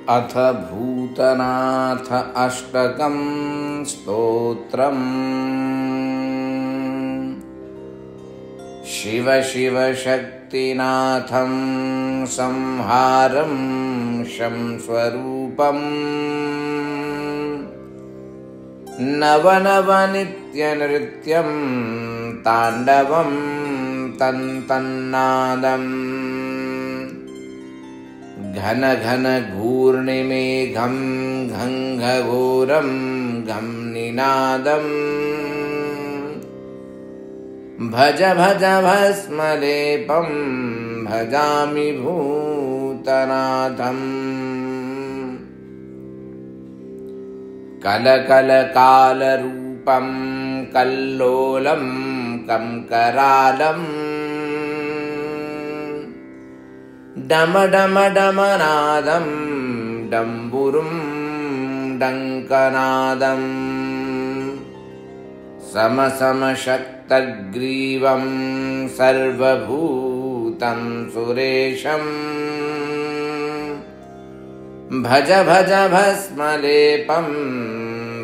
अथ भूतनाथ अष्टकं स्तोत्रम्। शिव शिव शक्तिनाथं संहारं शं स्वरूपम्। नव नव नित्यनृत्यं ताण्डवं तन्तन्नादम्। घन घन घूर्णिमेघं घङ्घघोरं घं निनादम्। भज भज भस्मलेपं भजामि भूतनाथम्। कलकलकालरूपं कल्लोलं कंकरालम्। डम डम डमनादं डम्बुरुं डङ्कनादम्। सम सम शक्तग्रीवं सर्वभूतं सुरेशम्। भज भज भस्मलेपं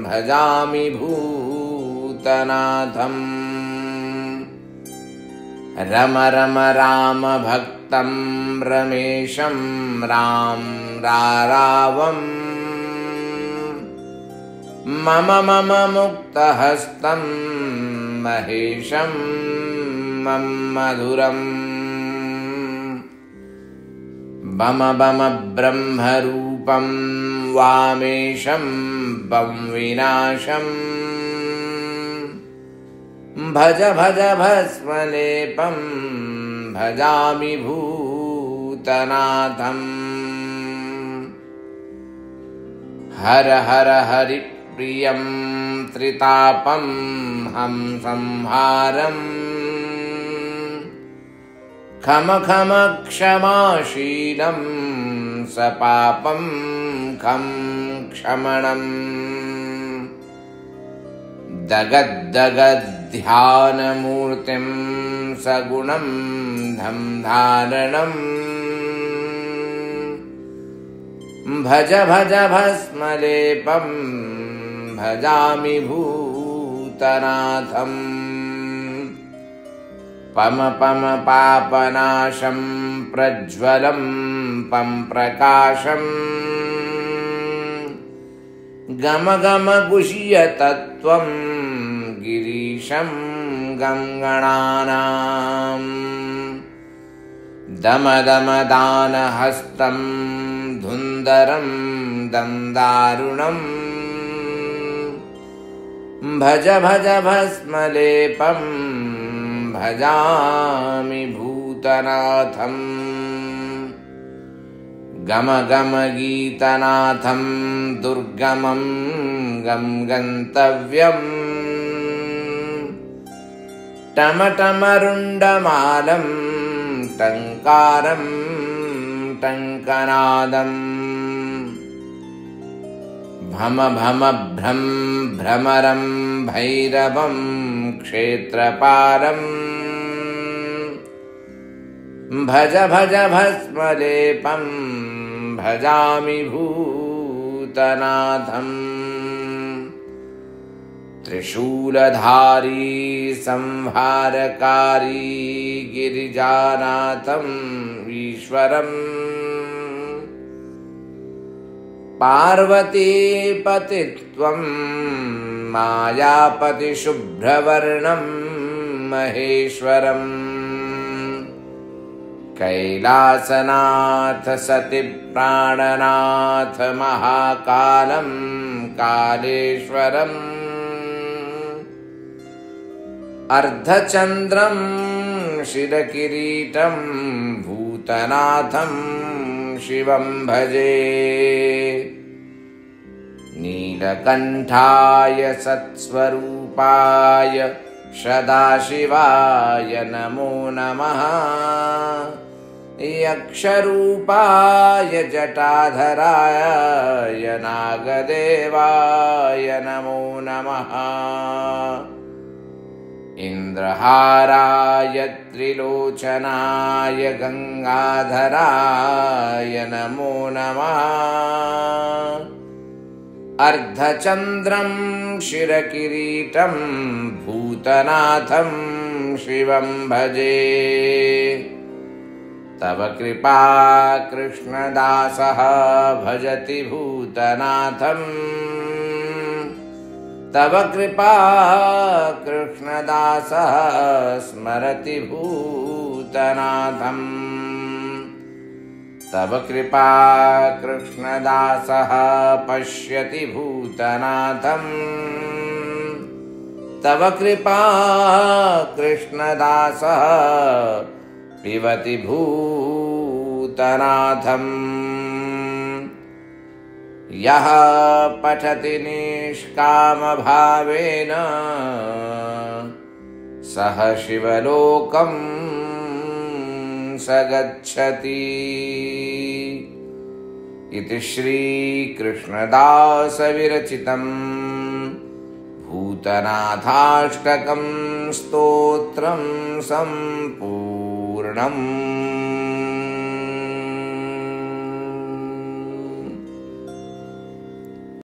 भजामि भूतनाथम्। रम रम राम भक्तं रमेशं राम रारावम्। मम मम मुक्तहस्तं महेशं मम मधुरम्। बम बम ब्रह्मरूपं वामेशं बं विनाशम्। भज भज भस्मलेपं भजामि भूतनाथम्। हर हर हरिप्रियं त्रितापं हम संहारम्। खम खम क्षमाशीलं सपापं खं क्षमणम्। दगद्दगद्ध्यानमूर्तिं सगुणं धं धारणम्। भज भज भस्मलेपं भजामि भूतनाथम्। पम पम पापनाशं प्रज्वलं पं प्रकाशम्। गम गम गुह्यतत्त्वं गिरीशं गङ्गणानाम्। दम दम दानहस्तं धुन्धरं दन्दारुणम्। भज भज भस्मलेपं भजामि भूतनाथम्। गम गम गीतनाथं दुर्गमं गं गन्तव्यम्। टम टम रुण्डमालं टङ्कारं टङ्कनादम्। भम भम भ्रं भ्रमरं भैरवं क्षेत्रपालम्। भज भज भस्मलेपं भजामि भूतनाथम्। त्रिशूलधारी संहारकारी गिरिजानाथं ईश्वरम्। पार्वतीपतित्वं मायापतिशुभ्रवर्णं महेश्वरम्। कैलासनाथ सति प्राणनाथ महाकालं कालेश्वरम्। अर्धचन्द्रं शिरकिरीटं भूतनाथं शिवं भजे। नीलकण्ठाय सत्स्वरूपाय सदाशिवाय नमो नमः। यक्षरूपाय जटाधराय नागदेवाय नमो नमः। इन्द्रहाराय त्रिलोचनाय गङ्गाधराय नमो नमः। अर्धचन्द्रं शिरकिरीटं भूतनाथं शिवं भजे। तव कृपा कृष्णदासः भजति भूतनाथं। तव कृपा कृष्णदासः स्मरति भूतनाथं। तव कृपा कृष्णदासः पश्यति भूतनाथं। तव कृपा कृष्णदासः पिबति भूतनाथम्। यः पठति निष्कामभावेन सः शिवलोकं स गच्छति। इति श्रीकृष्णदासविरचितं भूतनाथाष्टकं स्तोत्रं सम्पूर्णम्।